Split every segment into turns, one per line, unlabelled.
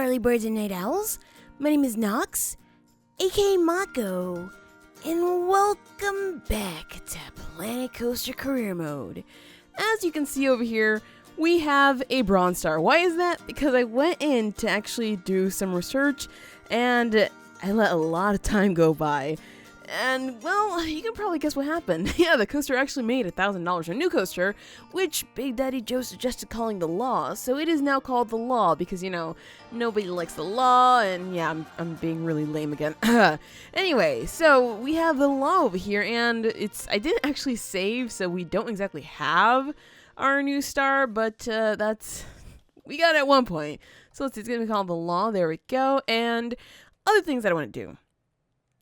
early birds and night owls. My name is Nox, aka Mako, and welcome back to Planet Coaster Career Mode. As you can see over here, we have a bronze star. Why is that? Because I went in to actually do some research and I let a lot of time go by. And, well, you can probably guess what happened. Yeah, the coaster actually made $1,000 a new coaster, which Big Daddy Joe suggested calling the Law. So it is now called the Law because, you know, nobody likes the Law, and yeah, I'm being really lame again. Anyway, so we have the Law over here, and I didn't actually save, so we don't exactly have our new star, but we got it at one point. So it's going to be called the Law. There we go. And other things that I want to do.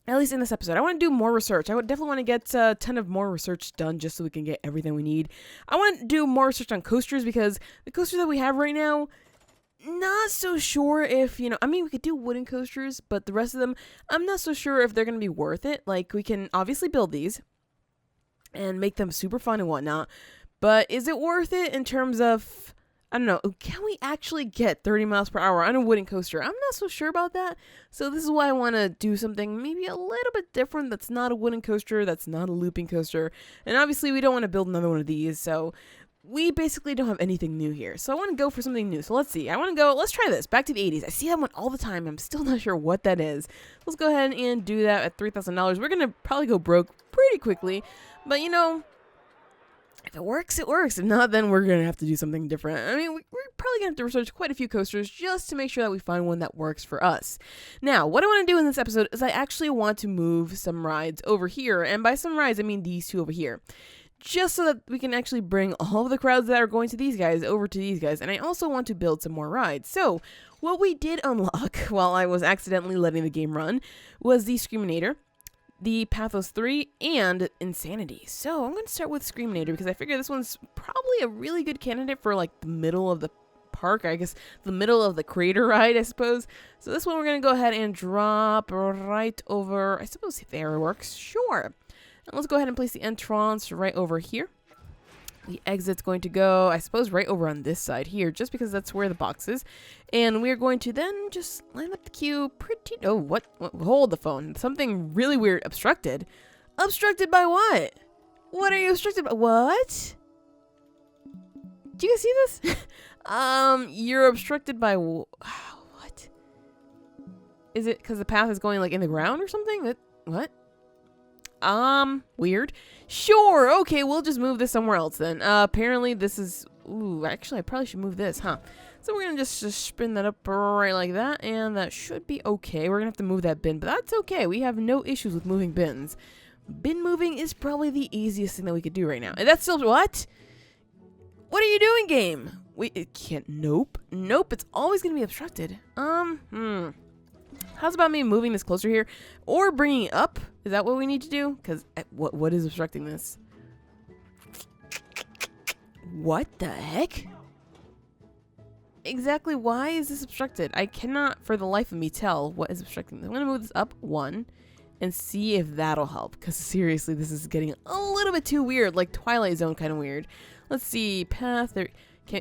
At least in this episode, I want to do more research. I would definitely want to get a ton of more research done just so we can get everything we need. I want to do more research on coasters because the coasters that we have right now, not so sure if, we could do wooden coasters, but the rest of them, I'm not so sure if they're going to be worth it. Like, we can obviously build these and make them super fun and whatnot, but is it worth it in terms of, I don't know, can we actually get 30 miles per hour on a wooden coaster? I'm not so sure about that. So this is why I want to do something maybe a little bit different that's not a wooden coaster, that's not a looping coaster. And obviously we don't want to build another one of these, so we basically don't have anything new here. So I want to go for something new. So let's see. Let's try this. Back to the 80s. I see that one all the time. I'm still not sure what that is. Let's go ahead and do that at $3,000. We're going to probably go broke pretty quickly. But if it works, it works. If not, then we're going to have to do something different. I mean, we're probably going to have to research quite a few coasters just to make sure that we find one that works for us. Now, what I want to do in this episode is I actually want to move some rides over here. And by some rides, I mean these two over here. Just so that we can actually bring all of the crowds that are going to these guys over to these guys. And I also want to build some more rides. So, what we did unlock while I was accidentally letting the game run was the Screaminator, the Pathos 3, and Insanity. So I'm going to start with Screaminator because I figure this one's probably a really good candidate for like the middle of the park, I guess the middle of the crater ride, I suppose. So this one we're going to go ahead and drop right over, I suppose there works, sure. Now let's go ahead and place the entrance right over here. The exit's going to go, I suppose, right over on this side here, just because that's where the box is. And we're going to then just line up the queue pretty... Oh, what? Hold the phone. Something really weird. Obstructed? Obstructed by what? What are you obstructed by? What? Do you guys see this? You're obstructed by... What? Is it because the path is going, like, in the ground or something? What? Weird. Sure, okay, we'll just move this somewhere else then. Apparently this is... Ooh, actually, I probably should move this, huh? So we're gonna just spin that up right like that, and that should be okay. We're gonna have to move that bin, but that's okay. We have no issues with moving bins. Bin moving is probably the easiest thing that we could do right now. And that's still... What? What are you doing, game? It can't... Nope. Nope, it's always gonna be obstructed. How's about me moving this closer here? Or bringing it up? Is that what we need to do? Because what is obstructing this? What the heck? Exactly why is this obstructed? I cannot for the life of me tell what is obstructing this. I'm going to move this up one and see if that'll help. Because seriously, this is getting a little bit too weird. Like Twilight Zone kind of weird. Let's see. Path there.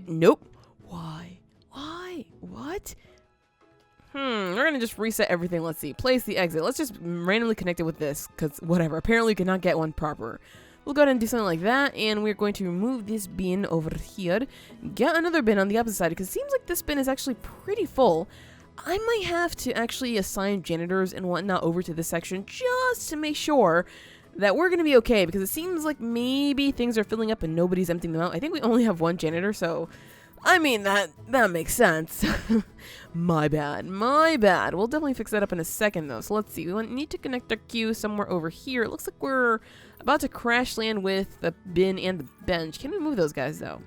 Nope. Why? Why? What? We're going to just reset everything. Let's see. Place the exit. Let's just randomly connect it with this, because whatever. Apparently, we cannot get one proper. We'll go ahead and do something like that, and we're going to remove this bin over here. Get another bin on the opposite side, because it seems like this bin is actually pretty full. I might have to actually assign janitors and whatnot over to this section just to make sure that we're going to be okay, because it seems like maybe things are filling up and nobody's emptying them out. I think we only have one janitor, so... I mean, that makes sense. My bad. We'll definitely fix that up in a second, though. So let's see. We need to connect our queue somewhere over here. It looks like we're about to crash land with the bin and the bench. Can we move those guys, though?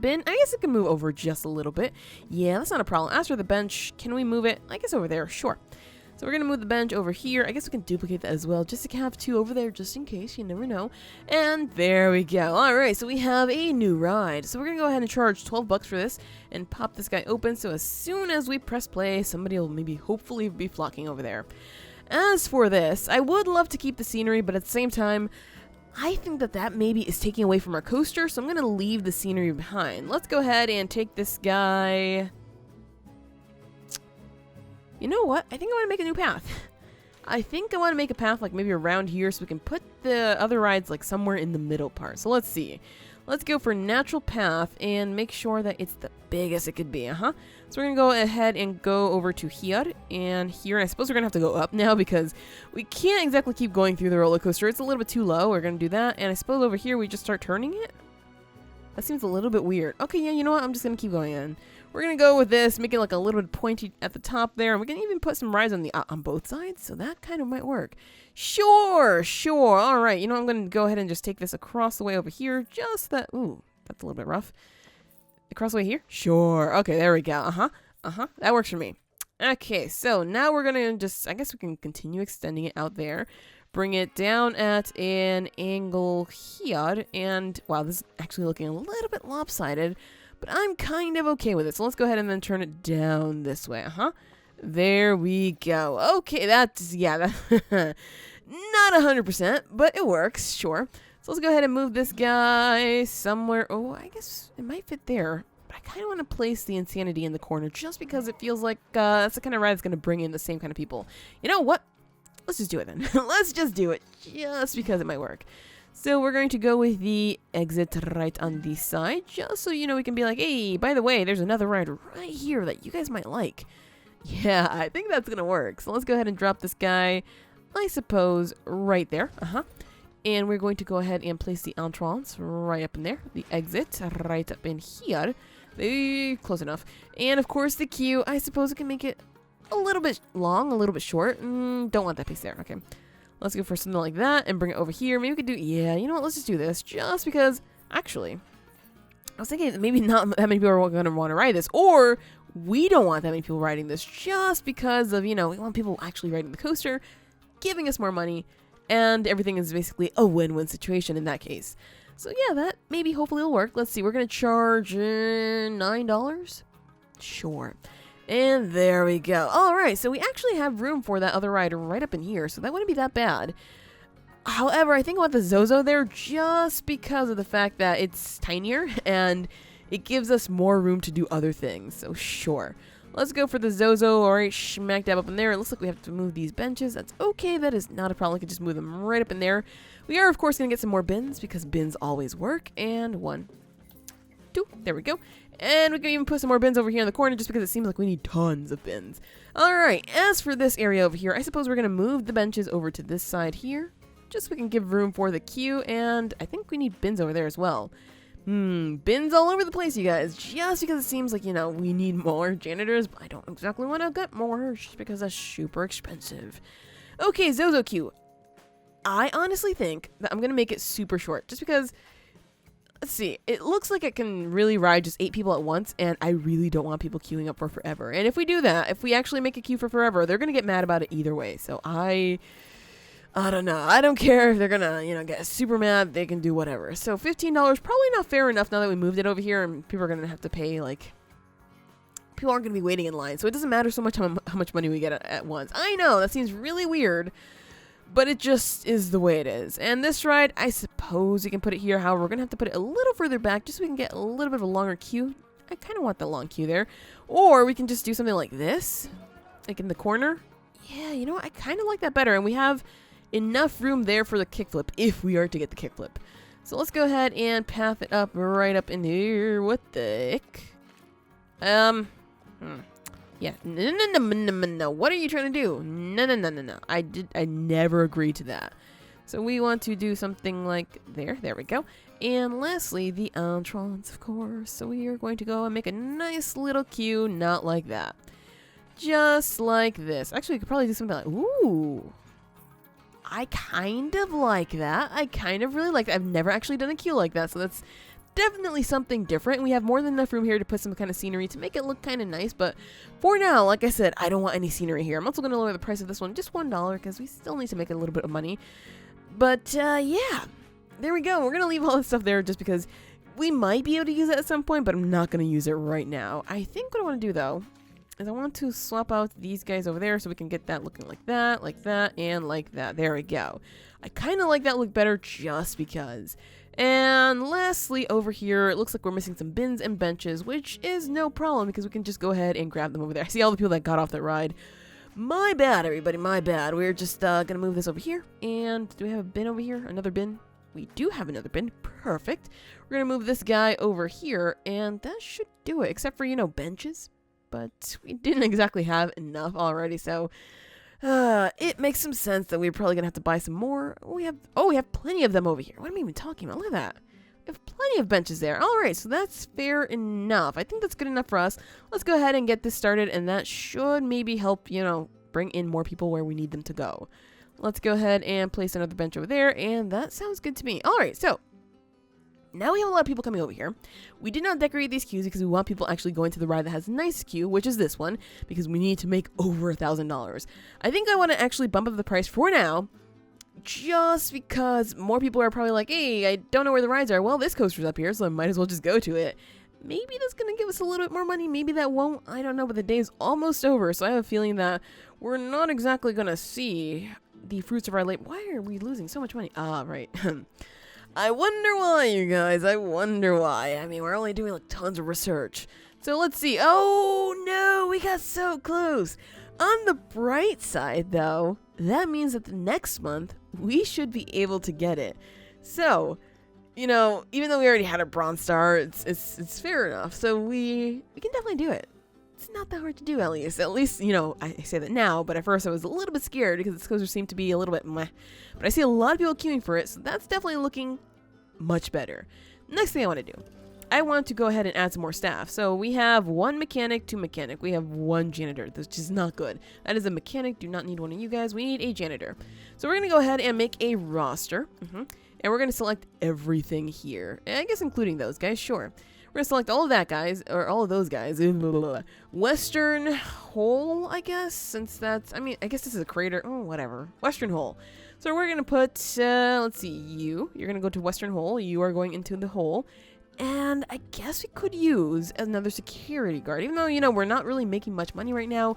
Bin, I guess it can move over just a little bit. Yeah, that's not a problem. As for the bench, can we move it? I guess over there. Sure. So we're going to move the bench over here. I guess we can duplicate that as well, just to have two over there, just in case. You never know. And there we go. All right, so we have a new ride. So we're going to go ahead and charge $12 for this and pop this guy open. So as soon as we press play, somebody will maybe hopefully be flocking over there. As for this, I would love to keep the scenery, but at the same time, I think that maybe is taking away from our coaster, so I'm going to leave the scenery behind. Let's go ahead and take this guy... You know what? I think I want to make a new path. I think I want to make a path like maybe around here so we can put the other rides like somewhere in the middle part. So let's see. Let's go for natural path and make sure that it's the biggest it could be. So we're going to go ahead and go over to here and here. And I suppose we're going to have to go up now because we can't exactly keep going through the roller coaster. It's a little bit too low. We're going to do that. And I suppose over here we just start turning it. That seems a little bit weird. Okay, yeah, you know what? I'm just going to keep going in. We're going to go with this, make it like a little bit pointy at the top there. And we can even put some rides on the on both sides. So that kind of might work. Sure. All right. You know, I'm going to go ahead and just take this across the way over here. Just that. Ooh, that's a little bit rough. Across the way here? Sure. Okay, there we go. That works for me. Okay, so now we're going to just, I guess we can continue extending it out there. Bring it down at an angle here. And, wow, this is actually looking a little bit lopsided. But I'm kind of okay with it. So let's go ahead and then turn it down this way. There we go. Okay, that's, yeah, not 100%, but it works, sure. So let's go ahead and move this guy somewhere. Oh, I guess it might fit there. But I kind of want to place the Insanity in the corner just because it feels like that's the kind of ride that's going to bring in the same kind of people. You know what? Let's just do it then. Let's just do it just because it might work. So we're going to go with the exit right on this side, just so you know we can be like, hey, by the way, there's another ride right here that you guys might like. Yeah, I think that's going to work. So let's go ahead and drop this guy, I suppose, right there. And we're going to go ahead and place the entrance right up in there. The exit right up in here. Close enough. And, of course, the queue. I suppose we can make it a little bit long, a little bit short. Don't want that piece there. Okay. Let's go for something like that and bring it over here. Maybe we could do, yeah, you know what? Let's just do this just because, actually, I was thinking maybe not that many people are going to want to ride this, or we don't want that many people riding this just because of, you know, we want people actually riding the coaster, giving us more money, and everything is basically a win-win situation in that case. So yeah, that maybe hopefully will work. Let's see, we're going to charge $9? Sure. And there we go. All right, so we actually have room for that other ride right up in here, so that wouldn't be that bad. However, I think I want the Zozo there just because of the fact that it's tinier and it gives us more room to do other things. So sure. Let's go for the Zozo. All right, smack dab up in there. It looks like we have to move these benches. That's okay. That is not a problem. We can just move them right up in there. We are, of course, going to get some more bins because bins always work. And 1, 2. There we go. And we can even put some more bins over here in the corner just because it seems like we need tons of bins. Alright, as for this area over here, I suppose we're going to move the benches over to this side here. Just so we can give room for the queue, and I think we need bins over there as well. Bins all over the place, you guys. Just because it seems like, you know, we need more janitors, but I don't exactly want to get more just because that's super expensive. Okay, Zozo queue. I honestly think that I'm going to make it super short just because... Let's see, it looks like it can really ride just 8 people at once, and I really don't want people queuing up for forever. And if we do that, if we actually make a queue for forever, they're going to get mad about it either way. So I don't know. I don't care if they're going to, you know, get super mad. They can do whatever. So $15, probably not fair enough now that we moved it over here, and people are going to have to pay, like, people aren't going to be waiting in line. So it doesn't matter so much how much money we get at once. I know, that seems really weird. But it just is the way it is. And this ride, I suppose you can put it here. However, we're going to have to put it a little further back just so we can get a little bit of a longer queue. I kind of want the long queue there. Or we can just do something like this. Like in the corner. Yeah, you know what? I kind of like that better. And we have enough room there for the kickflip if we are to get the kickflip. So let's go ahead and path it up right up in here. What the heck? Yeah, no, what are you trying to do? No. I never agreed to that. So we want to do something like there we go. And lastly, the entrance, of course. So we are going to go and make a nice little queue, not like that. Just like this. Actually, we could probably do something like, ooh. I kind of like that. I kind of really like that. I've never actually done a queue like that, so that's definitely something different. We have more than enough room here to put some kind of scenery to make it look kind of nice, but for now, like I said, I don't want any scenery here. I'm also going to lower the price of this one just $1 because we still need to make a little bit of money. But yeah, there we go. We're going to leave all this stuff there just because we might be able to use it at some point, but I'm not going to use it right now. I think what I want to do though is I want to swap out these guys over there so we can get that looking like that, and like that. There we go. I kind of like that look better just because. And lastly, over here, it looks like we're missing some bins and benches, which is no problem because we can just go ahead and grab them over there. I see all the people that got off that ride. My bad, everybody, my bad. We're just gonna move this over here. And do we have a bin over here? Another bin? We do have another bin. Perfect. We're gonna move this guy over here, and that should do it, except for, you know, benches. But we didn't exactly have enough already, so it makes some sense that we're probably gonna have to buy some more. We have plenty of them over here. What am I even talking about? Look at that. We have plenty of benches there. Alright, so that's fair enough. I think that's good enough for us. Let's go ahead and get this started, and that should maybe help, you know, bring in more people where we need them to go. Let's go ahead and place another bench over there, and that sounds good to me. Alright, so now we have a lot of people coming over here. We did not decorate these queues because we want people actually going to the ride that has a nice queue, which is this one, because we need to make over $1,000. I think I want to actually bump up the price for now, just because more people are probably like, hey, I don't know where the rides are. Well, this coaster's up here, so I might as well just go to it. Maybe that's going to give us a little bit more money. Maybe that won't. I don't know, but the day's almost over, so I have a feeling that we're not exactly going to see the fruits of our labor. Why are we losing so much money? Ah, right. I wonder why, you guys. I wonder why. I mean, we're only doing like tons of research. So let's see. Oh, no, we got so close. On the bright side, though, that means that the next month, we should be able to get it. So, you know, even though we already had a bronze star, it's fair enough. So we can definitely do it. It's not that hard to do, at least. At least, you know, I say that now, but at first I was a little bit scared because this coaster seemed to be a little bit meh. But I see a lot of people queuing for it, so that's definitely looking much better. Next thing I want to do, I want to go ahead and add some more staff. So we have one mechanic, two mechanic. We have one janitor, which is not good. That is a mechanic. Do not need one of you guys. We need a janitor. So we're going to go ahead and make a roster. And we're going to select everything here. I guess including those guys, sure. We're going to select all of that guys, or all of those guys. Western Hole, I guess, since that's, I mean, I guess this is a crater. Oh, whatever. Western Hole. So we're going to put, let's see, you're going to go to Western Hole. You are going into the hole. And I guess we could use another security guard, even though, you know, we're not really making much money right now.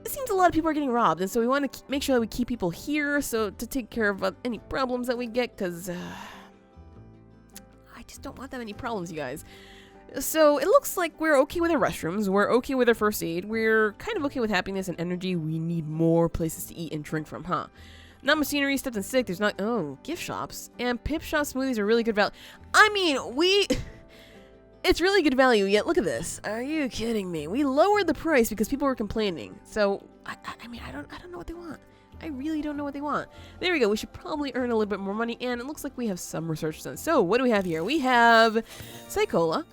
It seems a lot of people are getting robbed, and so we want to make sure that we keep people here so to take care of any problems that we get, because I just don't want that many problems, you guys. So it looks like we're okay with our restrooms, we're okay with our first aid, we're kind of okay with happiness and energy. We need more places to eat and drink from, huh? Not machinery, steps and sick. There's not, oh, gift shops. And Pip Shop smoothies are really good value. I mean, it's really good value, yet look at this. Are you kidding me? We lowered the price because people were complaining. So, I mean, I don't know what they want. I really don't know what they want. There we go. We should probably earn a little bit more money, and it looks like we have some research done. So, what do we have here? We have Psychola.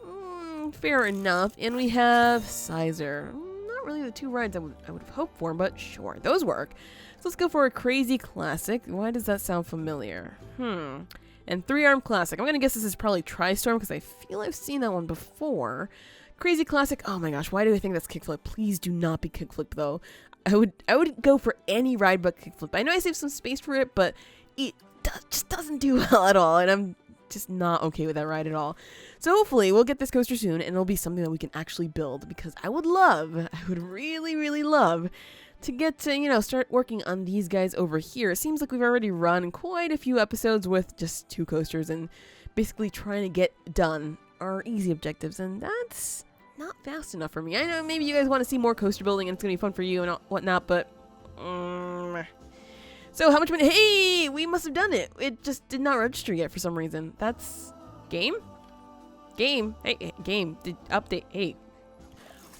Fair enough. And we have Sizer. Not really the two rides I would have hoped for, but sure, those work. So let's go for a Crazy Classic. Why does that sound familiar? And 3-Arm Classic. I'm going to guess this is probably Tri-Storm because I feel I've seen that one before. Crazy Classic. Oh my gosh, why do I think that's Kickflip? Please do not be Kickflip though. I would go for any ride but Kickflip. I know I saved some space for it, but it just doesn't do well at all, and I'm just not okay with that ride at all. So hopefully we'll get this coaster soon, and it'll be something that we can actually build, because I would really, really love to get to, you know, start working on these guys over here. It seems like we've already run quite a few episodes with just 2 coasters and basically trying to get done our easy objectives, and that's not fast enough for me. I know maybe you guys want to see more coaster building and it's gonna be fun for you and whatnot, but so how much money? Hey, we must have done it. It just did not register yet for some reason. That's game. Hey, game. Did update. Hey.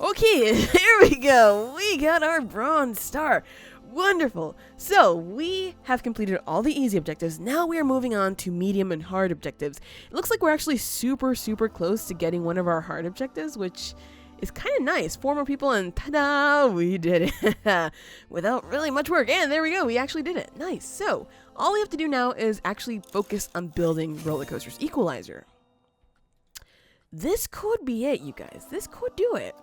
Okay, there we go. We got our bronze star. Wonderful. So we have completed all the easy objectives. Now we are moving on to medium and hard objectives. It looks like we're actually super close to getting one of our hard objectives, which is kind of nice. 4 more people, and ta-da, we did it without really much work. And there we go. We actually did it. Nice. So all we have to do now is actually focus on building roller coasters. Equalizer. This could be it, you guys. This could do it.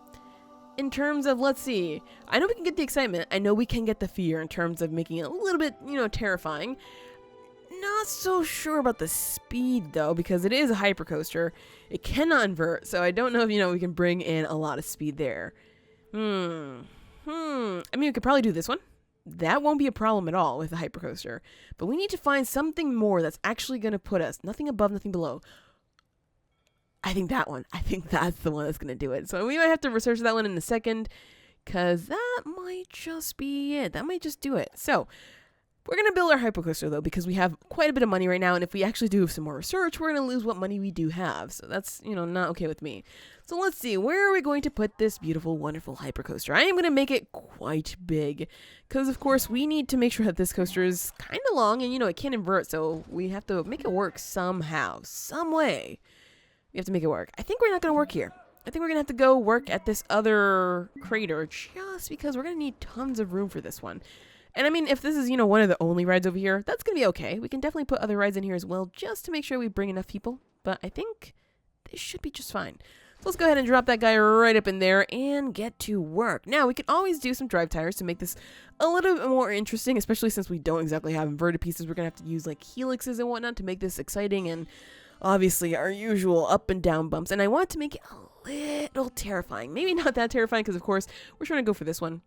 In terms of, let's see, I know we can get the excitement. I know we can get the fear in terms of making it a little bit, you know, terrifying. Not so sure about the speed, though, because it is a hypercoaster. It cannot invert, so I don't know if, you know, we can bring in a lot of speed there. I mean, we could probably do this one. That won't be a problem at all with the hypercoaster. But we need to find something more that's actually going to put us, nothing above, nothing below. I think that one. I think that's the one that's going to do it. So we might have to research that one in a second. because that might just be it. That might just do it. So we're going to build our hypercoaster, though, because we have quite a bit of money right now. And if we actually do some more research, we're going to lose what money we do have. So that's, not okay with me. So let's see. Where are we going to put this beautiful, wonderful hypercoaster? I am going to make it quite big because, of course, we need to make sure that this coaster is kind of long. And, it can't invert. So we have to make it work somehow, some way. We have to make it work. I think we're not going to work here. I think we're going to have to go work at this other crater just because we're going to need tons of room for this one. And I mean, if this is, one of the only rides over here, that's going to be okay. We can definitely put other rides in here as well, just to make sure we bring enough people. But I think this should be just fine. So let's go ahead and drop that guy right up in there and get to work. Now, we can always do some drive tires to make this a little bit more interesting, especially since we don't exactly have inverted pieces. We're going to have to use like helixes and whatnot to make this exciting, and obviously our usual up and down bumps. And I want to make it a little terrifying. Maybe not that terrifying because, of course, we're trying to go for this one.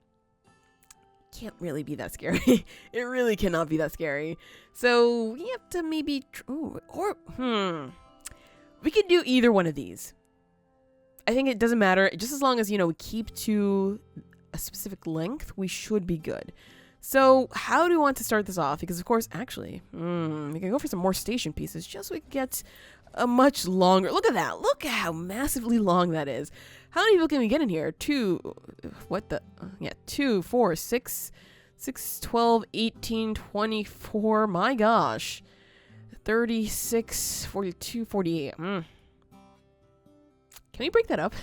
Can't really be that scary. It really cannot be that scary. So we have to maybe we could do either one of these. I think it doesn't matter. Just as long as, we keep to a specific length, we should be good. So how do we want to start this off? Because, of course, actually, we can go for some more station pieces just so we can get a much longer... Look at that. Look at how massively long that is. How many people can we get in here? 2, 4, 6, 12, 18, 24. My gosh. 36, 42, 48. Can we break that up?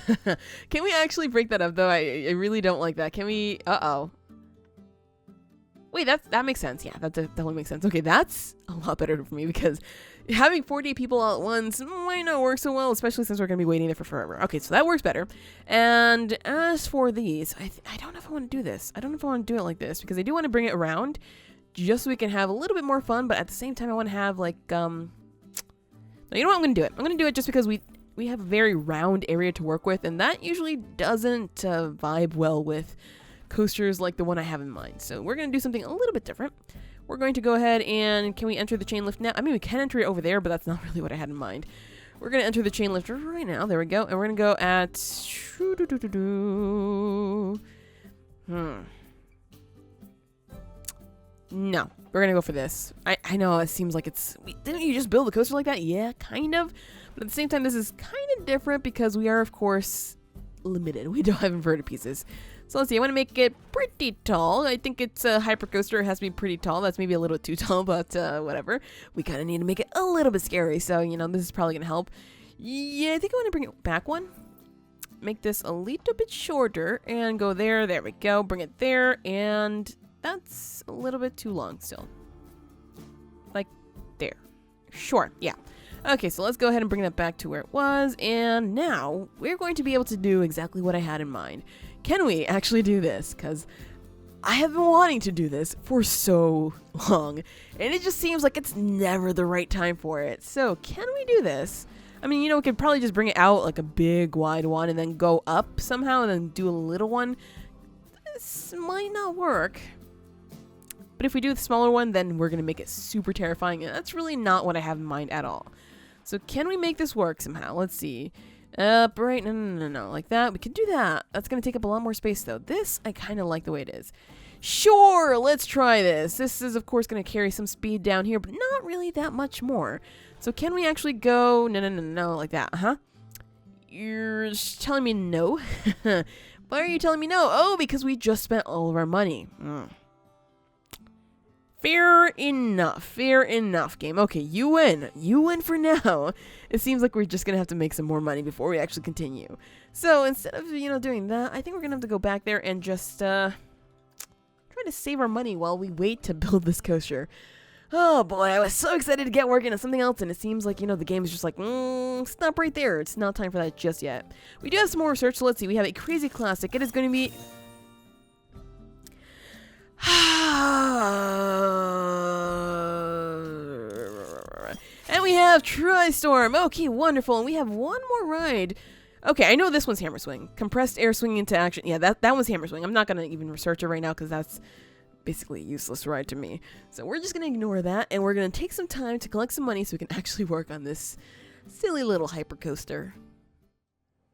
Can we actually break that up, though? I really don't like that. Can we... Uh-oh. Wait, that makes sense. Yeah, that definitely makes sense. Okay, that's a lot better for me because having 48 people all at once might not work so well, especially since we're going to be waiting there for forever. Okay, so that works better. And as for these, I don't know if I want to do this. I don't know if I want to do it like this because I do want to bring it around just so we can have a little bit more fun, but at the same time, I want to have like, no, you know what? I'm going to do it. I'm going to do it just because we have a very round area to work with, and that usually doesn't vibe well with coasters like the one I have in mind. So we're going to do something a little bit different. We're going to go ahead and... Can we enter the chain lift now? I mean, we can enter it over there, but that's not really what I had in mind. We're going to enter the chain lift right now. There we go. And we're going to go at... No. We're going to go for this. I know it seems like it's... Didn't you just build a coaster like that? Yeah, kind of. But at the same time, this is kind of different because we are, of course, limited. We don't have inverted pieces. So let's see, I want to make it pretty tall. I think it's a hypercoaster. It has to be pretty tall. That's maybe a little too tall, but whatever. We kind of need to make it a little bit scary. So, this is probably going to help. Yeah, I think I want to bring it back one. Make this a little bit shorter and go there. There we go. Bring it there. And that's a little bit too long still. Like there. Sure, yeah. Okay, so let's go ahead and bring that back to where it was. And now we're going to be able to do exactly what I had in mind. Can we actually do this? Because I have been wanting to do this for so long, and it just seems like it's never the right time for it. So can we do this? I mean, we could probably just bring it out like a big wide one and then go up somehow and then do a little one. This might not work. But if we do the smaller one, then we're going to make it super terrifying, and that's really not what I have in mind at all. So can we make this work somehow? Let's see. Right, no, like that. We could do that. That's going to take up a lot more space, though. This, I kind of like the way it is. Sure, let's try this. This is, of course, going to carry some speed down here, but not really that much more. So can we actually go, no, like that, huh? You're just telling me no? Why are you telling me no? Oh, because we just spent all of our money. Fair enough, game. Okay, you win. You win for now. It seems like we're just going to have to make some more money before we actually continue. So instead of, doing that, I think we're going to have to go back there and just try to save our money while we wait to build this coaster. Oh boy, I was so excited to get working on something else, and it seems like, the game is just like, stop right there. It's not time for that just yet. We do have some more research, so let's see. We have a crazy classic. It is going to be... And we have Tri-Storm. Okay, wonderful. And we have one more ride. Okay, I know this one's Hammer Swing. Compressed air swinging into action. Yeah, that one's Hammer Swing. I'm not going to even research it right now because that's basically a useless ride to me. So we're just going to ignore that, and we're going to take some time to collect some money so we can actually work on this silly little hypercoaster.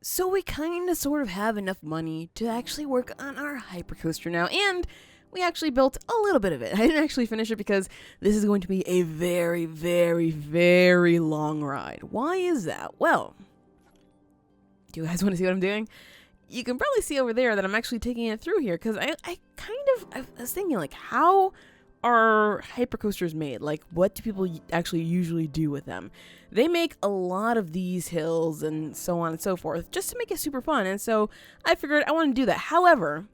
So we kind of sort of have enough money to actually work on our hypercoaster now, and we actually built a little bit of it. I didn't actually finish it because this is going to be a very, very, very long ride. Why is that? Well, do you guys want to see what I'm doing? You can probably see over there that I'm actually taking it through here because I was thinking, like, how are hypercoasters made? Like, what do people actually usually do with them? They make a lot of these hills and so on and so forth just to make it super fun. And so I figured I want to do that. However,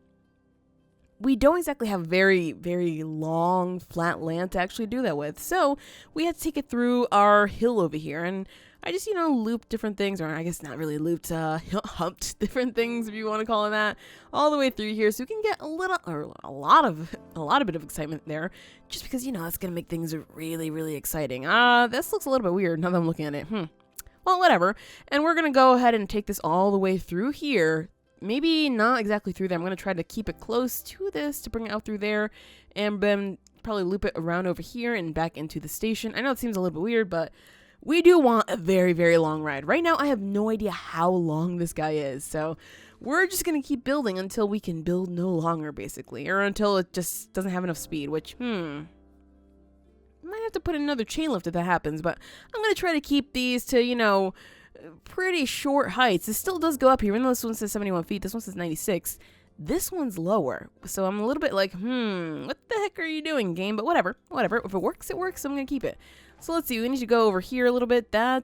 we don't exactly have very, very long flat land to actually do that with. So we had to take it through our hill over here. And I just, looped different things, or I guess not really looped, humped different things, if you want to call it that, all the way through here, so we can get a lot of bit of excitement there, just because, that's going to make things really, really exciting. This looks a little bit weird now that I'm looking at it. Well, whatever. And we're going to go ahead and take this all the way through here. Maybe not exactly through there. I'm going to try to keep it close to this to bring it out through there, and then probably loop it around over here and back into the station. I know it seems a little bit weird, but we do want a very, very long ride. Right now, I have no idea how long this guy is, so we're just going to keep building until we can build no longer, basically, or until it just doesn't have enough speed, which, might have to put in another chain lift if that happens, but I'm going to try to keep these to, pretty short heights. This still does go up here, even though this one says 71 feet, this one says 96. This one's lower, so I'm a little bit like, what the heck are you doing, game? But whatever. If it works, it works. I'm going to keep it. So let's see, we need to go over here a little bit. I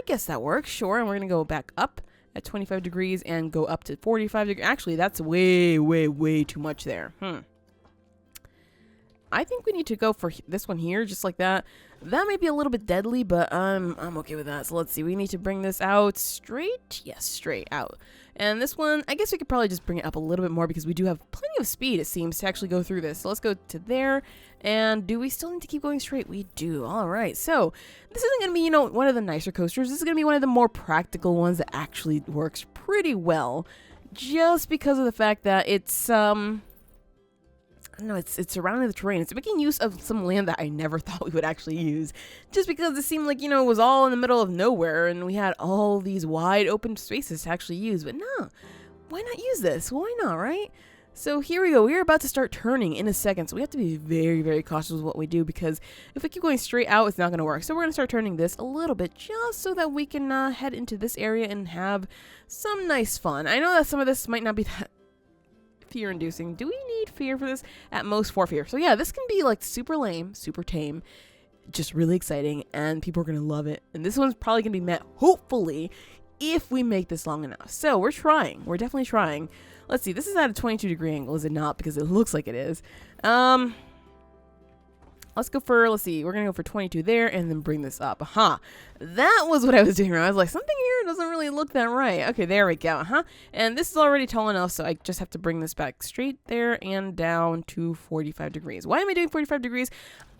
guess that works, sure. And we're going to go back up at 25 degrees and go up to 45 degrees. Actually, that's way, way, way too much there. I think we need to go for this one here, just like that. That may be a little bit deadly, but I'm okay with that. So let's see, we need to bring this out straight. Yes, straight out. And this one, I guess we could probably just bring it up a little bit more because we do have plenty of speed, it seems, to actually go through this. So let's go to there. And do we still need to keep going straight? We do. All right. So this isn't going to be, one of the nicer coasters. This is going to be one of the more practical ones that actually works pretty well, just because of the fact that it's, it's surrounding the terrain. It's making use of some land that I never thought we would actually use, just because it seemed like, it was all in the middle of nowhere and we had all these wide open spaces to actually use. But no, why not use this? Why not, right? So here we go. We're about to start turning in a second, so we have to be very, very cautious with what we do, because if we keep going straight out, it's not going to work. So we're going to start turning this a little bit just so that we can head into this area and have some nice fun. I know that some of this might not be that fear-inducing. Do we need fear for this? At most 4 fear. So yeah, this can be like super lame, super tame, just really exciting, and people are going to love it. And this one's probably going to be met, hopefully, if we make this long enough. So we're trying. We're definitely trying. Let's see. This is at a 22-degree angle, is it not? Because it looks like it is. Let's go for, let's see, we're going to go for 22 there and then bring this up. That was what I was doing wrong. I was like, something here doesn't really look that right. Okay, there we go. And this is already tall enough, so I just have to bring this back straight there and down to 45 degrees. Why am I doing 45 degrees?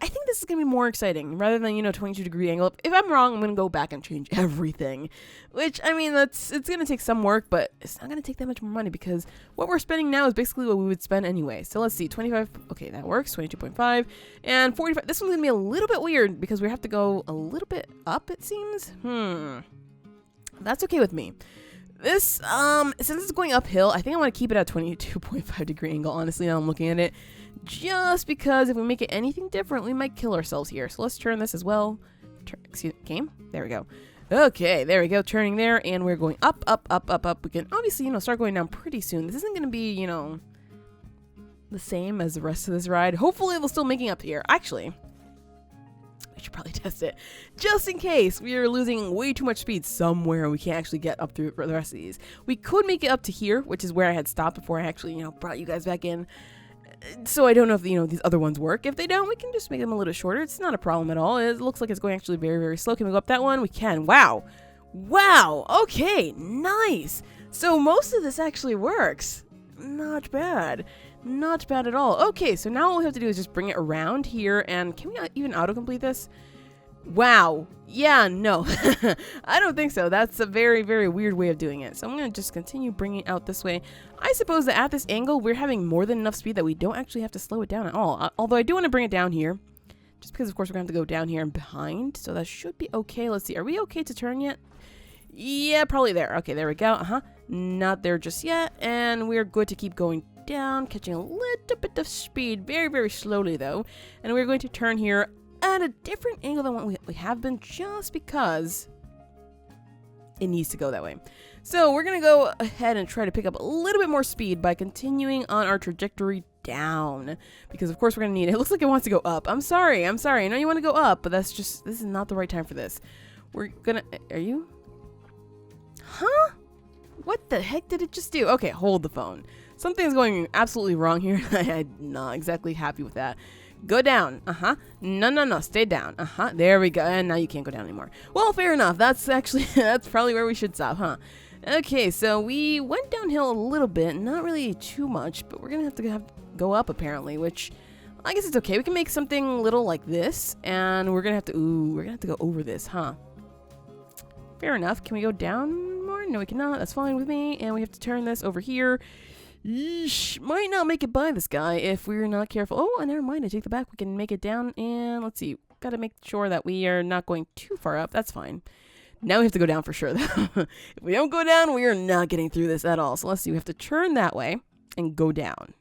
I think this is going to be more exciting rather than, 22-degree angle. If I'm wrong, I'm going to go back and change everything, which, I mean, it's going to take some work, but it's not going to take that much more money because what we're spending now is basically what we would spend anyway. So let's see, 25, okay, that works, 22.5, and 45. This one's going to be a little bit weird because we have to go a little bit up, it seems. That's okay with me. This, since it's going uphill, I think I want to keep it at 22.5-degree angle, honestly, now I'm looking at it. Just because if we make it anything different, we might kill ourselves here. So let's turn this as well. Excuse me, game? There we go. Okay, there we go, turning there, and we're going up, up, up, up, up. We can obviously, start going down pretty soon. This isn't going to be, the same as the rest of this ride. Hopefully, we'll still making up here. Actually, I should probably test it. Just in case we are losing way too much speed somewhere and we can't actually get up through the rest of these. We could make it up to here, which is where I had stopped before I actually, brought you guys back in. So I don't know if, these other ones work. If they don't, we can just make them a little shorter. It's not a problem at all. It looks like it's going actually very, very slow. Can we go up that one? We can. Wow. Wow. Okay. Nice. So most of this actually works. Not bad. Not bad at all. Okay, so now all we have to do is just bring it around here. And can we even autocomplete this? Wow. Yeah, no. I don't think so. That's a very, very weird way of doing it. So I'm going to just continue bringing it out this way. I suppose that at this angle, we're having more than enough speed that we don't actually have to slow it down at all. Although I do want to bring it down here. Just because, of course, we're going to have to go down here and behind. So that should be okay. Let's see. Are we okay to turn yet? Yeah, probably there. Okay, there we go. Not there just yet. And we're good to keep going down, catching a little bit of speed, very, very slowly though. And we're going to turn here at a different angle than what we have been, just because it needs to go that way. So we're going to go ahead and try to pick up a little bit more speed by continuing on our trajectory down, because of course we're going to need it. It looks like it wants to go up. I'm sorry. I know you want to go up, but this is not the right time for this. We're gonna, are you? Huh? What the heck did it just do? Okay, hold the phone. Something's going absolutely wrong here. I'm not exactly happy with that. Go down. No, stay down. There we go. And now you can't go down anymore. Well, fair enough. That's actually, that's probably where we should stop, huh? Okay, so we went downhill a little bit. Not really too much, but we're going to have to go up apparently, which I guess it's okay. We can make something little like this, and we're going to have to, we're going to have to go over this, huh? Fair enough. Can we go down more? No, we cannot. That's fine with me. And we have to turn this over here. Yeesh, might not make it by this guy if we're not careful. Oh, never mind. I take the back. We can make it down. And let's see. Got to make sure that we are not going too far up. That's fine. Now we have to go down for sure, though. If we don't go down, we are not getting through this at all. So let's see. We have to turn that way and go down.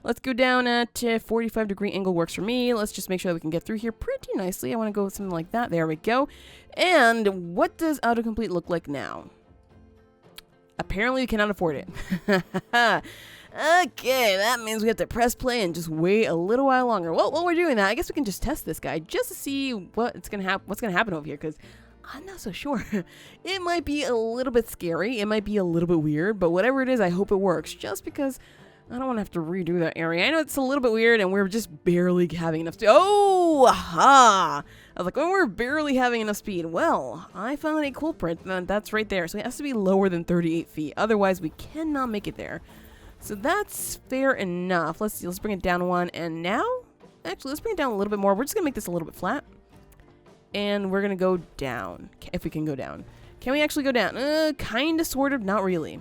Let's go down at 45-degree angle works for me. Let's just make sure that we can get through here pretty nicely. I want to go with something like that. There we go. And what does autocomplete look like now? Apparently we cannot afford it. Okay, that means we have to press play and just wait a little while longer. Well, while we're doing that, I guess we can just test this guy just to see what's gonna happen over here, because I'm not so sure. It might be a little bit scary. It might be a little bit weird, but whatever it is, I hope it works, just because I don't want to have to redo that area. I know it's a little bit weird, and we're just barely having enough speed. Oh, aha! I was like, when we're barely having enough speed. Well, I found a culprit. That's right there. So it has to be lower than 38 feet. Otherwise, we cannot make it there. So that's fair enough. Let's see. Let's bring it down one. And now, actually, let's bring it down a little bit more. We're just going to make this a little bit flat. And we're going to go down. If we can go down. Can we actually go down? Kind of, sort of, not really.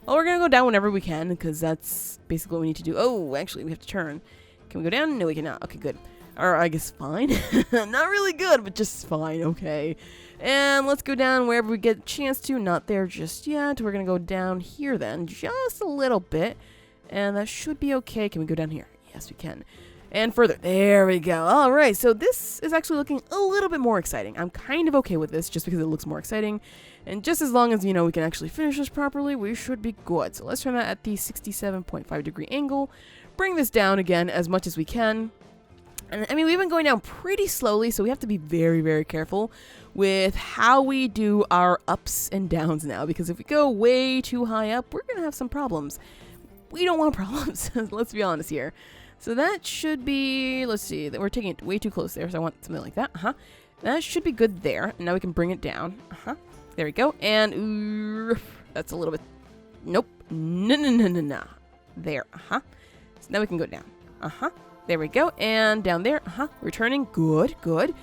Well, we're going to go down whenever we can, because that's basically what we need to do. Oh, actually, we have to turn. Can we go down? No, we cannot. Okay, good. Or I guess fine. Not really good, but just fine. Okay. And let's go down wherever we get a chance to. Not there just yet. We're going to go down here then, just a little bit. And that should be okay. Can we go down here? Yes, we can. And further. There we go. All right. So this is actually looking a little bit more exciting. I'm kind of okay with this just because it looks more exciting. And just as long as, you know, we can actually finish this properly, we should be good. So let's turn that at the 67.5-degree angle. Bring this down again as much as we can. And I mean, we've been going down pretty slowly, so we have to be very, very careful with how we do our ups and downs now. Because if we go way too high up, we're going to have some problems. We don't want problems. Let's be honest here. So that should be, let's see, that we're taking it way too close there. So I want something like that. That should be good there. Now we can bring it down. There we go. And that's a little bit, nope. No. There. So now we can go down. There we go. And down there. Returning. Good.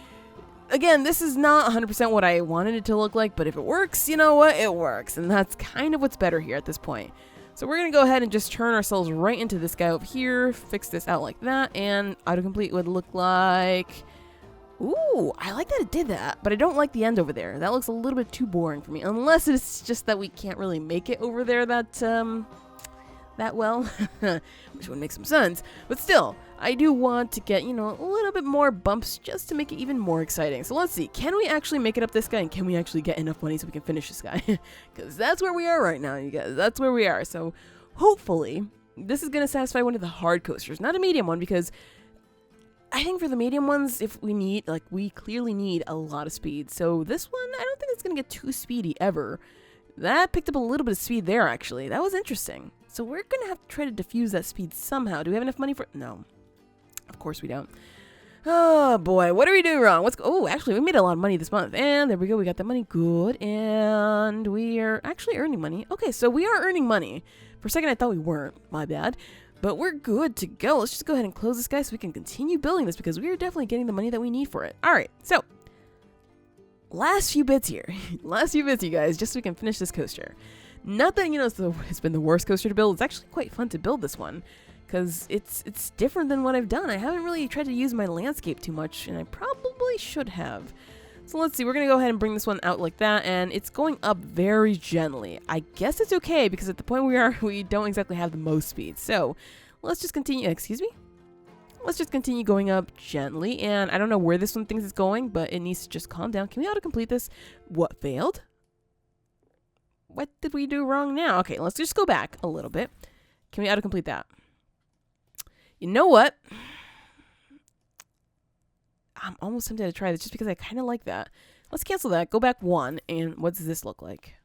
Again, this is not 100% what I wanted it to look like, but if it works, you know what? It works. And that's kind of what's better here at this point. So we're going to go ahead and just turn ourselves right into this guy over here, fix this out like that, and autocomplete would look like... Ooh, I like that it did that, but I don't like the end over there. That looks a little bit too boring for me, unless it's just that we can't really make it over there that well, which would make some sense. But still, I do want to get, you know, a little bit more bumps just to make it even more exciting. So let's see, can we actually make it up this guy, and can we actually get enough money so we can finish this guy? Because that's where we are right now, you guys. That's where we are. So hopefully this is going to satisfy one of the hard coasters, not a medium one, because I think for the medium ones, if we need, like, we clearly need a lot of speed. So this one, I don't think it's going to get too speedy ever. That picked up a little bit of speed there, actually. That was interesting. So we're going to have to try to diffuse that speed somehow. Do we have enough money for it? No. Of course we don't. Oh, boy. What are we doing wrong? Oh, actually, we made a lot of money this month. And there we go. We got the money. Good. And we are actually earning money. Okay, so we are earning money. For a second, I thought we weren't. My bad. But we're good to go. Let's just go ahead and close this guy so we can continue building this, because we are definitely getting the money that we need for it. All right, so last few bits here. Last few bits, you guys, just so we can finish this coaster. Not that, you know, it's been the worst coaster to build. It's actually quite fun to build this one, because it's different than what I've done. I haven't really tried to use my landscape too much, and I probably should have. So let's see, we're going to go ahead and bring this one out like that, and it's going up very gently. I guess it's okay, because at the point we are, we don't exactly have the most speed. So let's just continue, excuse me? Let's just continue going up gently, and I don't know where this one thinks it's going, but it needs to just calm down. Can we auto-complete this? What, failed? What did we do wrong now? Okay, let's just go back a little bit. Can we auto-complete that? You know what? I'm almost tempted to try this just because I kind of like that. Let's cancel that. Go back one, and what does this look like?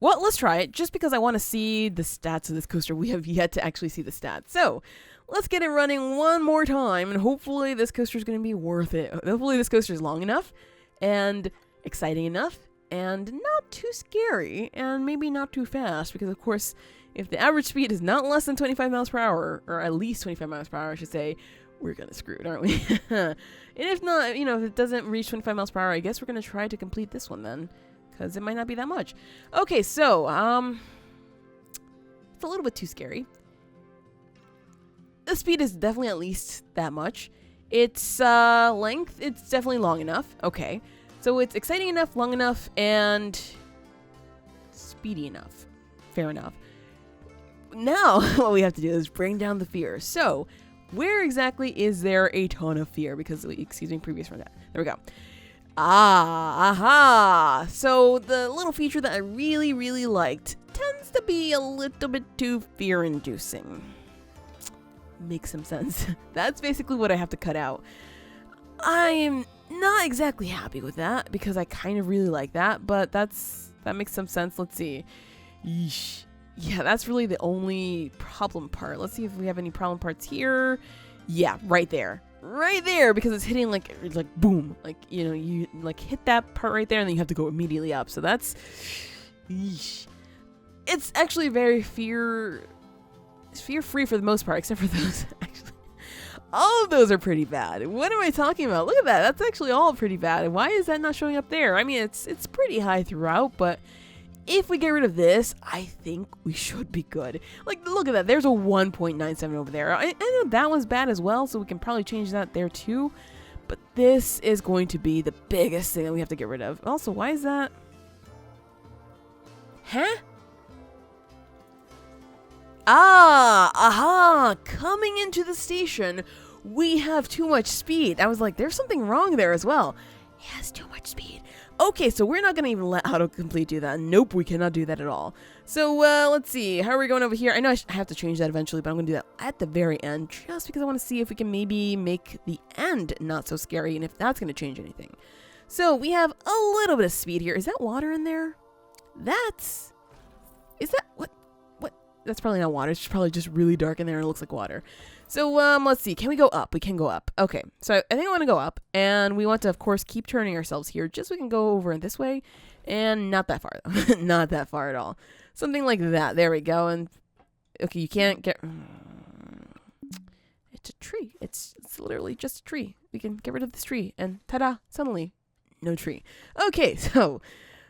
Well, let's try it, just because I want to see the stats of this coaster. We have yet to actually see the stats. So, let's get it running one more time, and hopefully this coaster is going to be worth it. Hopefully this coaster is long enough, and exciting enough, and not too scary, and maybe not too fast, because of course, if the average speed is not less than 25 miles per hour, or at least 25 miles per hour, I should say, we're kind of screwed, aren't we? And if not, you know, if it doesn't reach 25 miles per hour, I guess we're going to try to complete this one then. Because it might not be that much. Okay, so, it's a little bit too scary. The speed is definitely at least that much. Its length, it's definitely long enough. Okay, so it's exciting enough, long enough, and speedy enough. Fair enough. Now, what we have to do is bring down the fear. So, where exactly is there a ton of fear? Because, excuse me, previous from that. There we go. Aha! So the little feature that I really, really liked tends to be a little bit too fear-inducing. Makes some sense. That's basically what I have to cut out. I am not exactly happy with that because I kind of really like that, but that makes some sense. Let's see. Yeesh. Yeah, that's really the only problem part. Let's see if we have any problem parts here. Yeah, right there. Right there, because it's hitting like boom, like, you know, you like hit that part right there and then you have to go immediately up. So that's, yeesh. It's actually very fear-free for the most part, except for those. Actually, all of those are pretty bad. What am I talking about? Look at that. That's actually all pretty bad. Why is that not showing up there? I mean, it's pretty high throughout, but if we get rid of this, I think we should be good. Like, look at that. There's a 1.97 over there. I know that one's bad as well, so we can probably change that there too. But this is going to be the biggest thing that we have to get rid of. Also, why is that? Huh? Aha! Coming into the station, we have too much speed. I was like, there's something wrong there as well. He has too much speed. Okay, so we're not going to even let autocomplete do that. Nope, we cannot do that at all. So, let's see. How are we going over here? I know I have to change that eventually, but I'm going to do that at the very end, just because I want to see if we can maybe make the end not so scary, and if that's going to change anything. So, we have a little bit of speed here. Is that water in there? Is that, what? That's probably not water. It's probably just really dark in there and it looks like water. So, let's see. Can we go up? We can go up. Okay. So, I think I want to go up. And we want to, of course, keep turning ourselves here just so we can go over in this way. And not that far, though. Not that far at all. Something like that. There we go. And, okay, you can't get... It's a tree. It's literally just a tree. We can get rid of this tree. And, ta-da! Suddenly, no tree. Okay, so...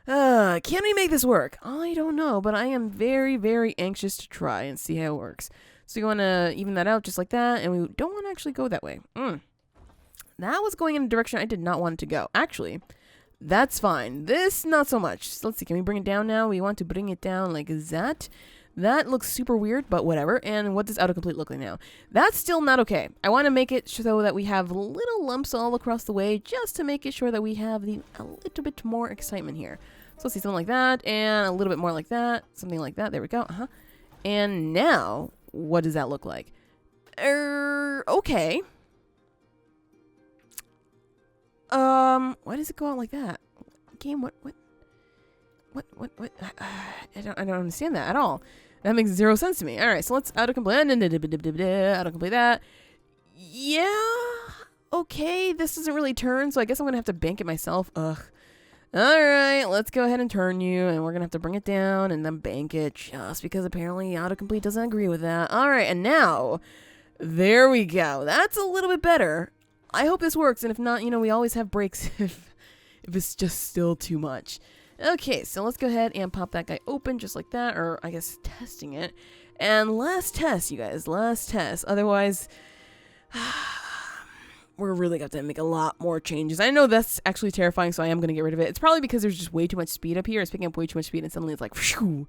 can we make this work? I don't know, but I am very, very anxious to try and see how it works. So you want to even that out just like that, and we don't want to actually go that way. That was going in a direction I did not want it to go. Actually, that's fine. This, not so much. So let's see, can we bring it down now? We want to bring it down like that. That looks super weird, but whatever. And what does autocomplete look like now? That's still not okay. I want to make it so that we have little lumps all across the way, just to make it sure that we have a little bit more excitement here. So let's see, something like that, and a little bit more like that, something like that. There we go. And now, what does that look like? Okay. Why does it go out like that? Game, what? I don't understand that at all. That makes zero sense to me. All right, so let's autocomplete that. Yeah. Okay, this doesn't really turn, so I guess I'm gonna have to bank it myself. Ugh. All right, let's go ahead and turn you, and we're gonna have to bring it down and then bank it, just because apparently autocomplete doesn't agree with that. All right, and now, there we go. That's a little bit better. I hope this works, and if not, you know, we always have breaks if it's just still too much. Okay, so let's go ahead and pop that guy open just like that, or I guess testing it. And last test, you guys, last test. Otherwise, we're really going to have to make a lot more changes. I know that's actually terrifying, so I am going to get rid of it. It's probably because there's just way too much speed up here. It's picking up way too much speed, and suddenly it's like, phew,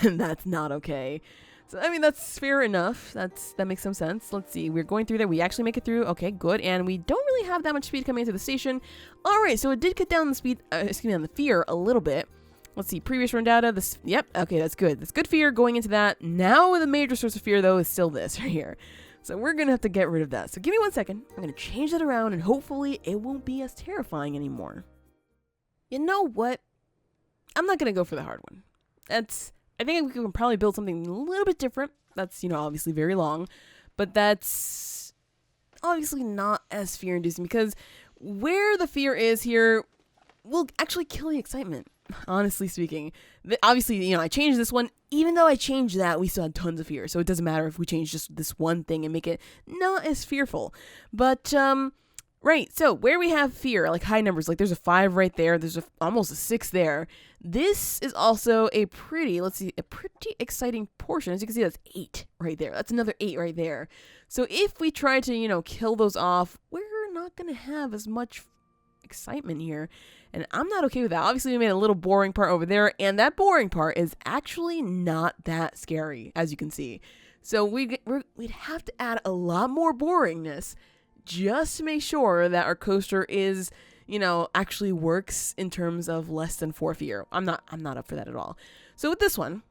and that's not okay. So, I mean, that's fair enough. That makes some sense. Let's see. We're going through there. We actually make it through. Okay, good. And we don't really have that much speed coming into the station. All right, so it did cut down the speed, on the fear a little bit. Let's see. Previous run data. Yep. Okay, that's good. That's good fear going into that. Now the major source of fear, though, is still this right here. So we're going to have to get rid of that. So give me 1 second. I'm going to change that around, and hopefully it won't be as terrifying anymore. You know what? I'm not going to go for the hard one. I think we can probably build something a little bit different. That's, obviously very long, but that's obviously not as fear-inducing because where the fear is here will actually kill the excitement, honestly speaking. Obviously, I changed this one. Even though I changed that, we still had tons of fear, so it doesn't matter if we change just this one thing and make it not as fearful. But, right, so where we have fear, like high numbers, like there's a 5 right there, there's almost a 6 there. This is also a pretty exciting portion. As you can see, that's 8 right there. That's another 8 right there. So if we try to, kill those off, we're not going to have as much excitement here. And I'm not okay with that. Obviously, we made a little boring part over there, and that boring part is actually not that scary, as you can see. So we'd have to add a lot more boringness just to make sure that our coaster is, actually works in terms of less than 4 fear. I'm not up for that at all. So with this one,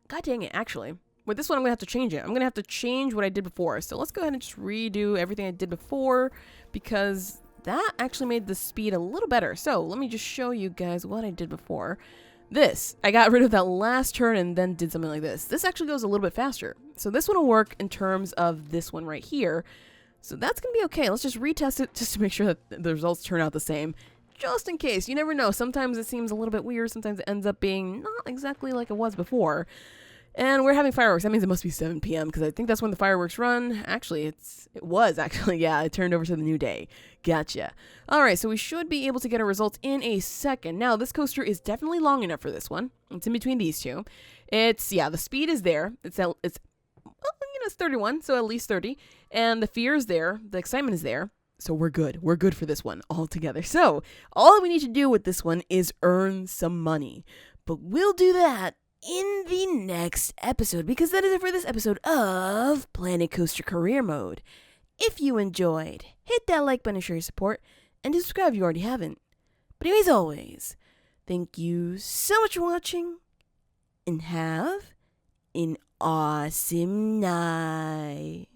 god dang it, actually, with this one, I'm going to have to change it. I'm going to have to change what I did before. So let's go ahead and just redo everything I did before because that actually made the speed a little better. So let me just show you guys what I did before. I got rid of that last turn and then did something like this. This actually goes a little bit faster. So this one will work in terms of this one right here. So that's going to be okay. Let's just retest it just to make sure that the results turn out the same. Just in case. You never know. Sometimes it seems a little bit weird. Sometimes it ends up being not exactly like it was before. And we're having fireworks. That means it must be 7 p.m. because I think that's when the fireworks run. Actually, it was. Yeah, it turned over to the new day. Gotcha. All right, so we should be able to get our results in a second. Now, this coaster is definitely long enough for this one. It's in between these two. The speed is there. It's 31, so at least 30. And the fear is there. The excitement is there. So we're good. We're good for this one altogether. So all that we need to do with this one is earn some money. But we'll do that in the next episode because that is it for this episode of Planet Coaster Career Mode. If you enjoyed, hit that like button to show your support and subscribe if you already haven't. But anyways, always, thank you so much for watching and have an awesome night.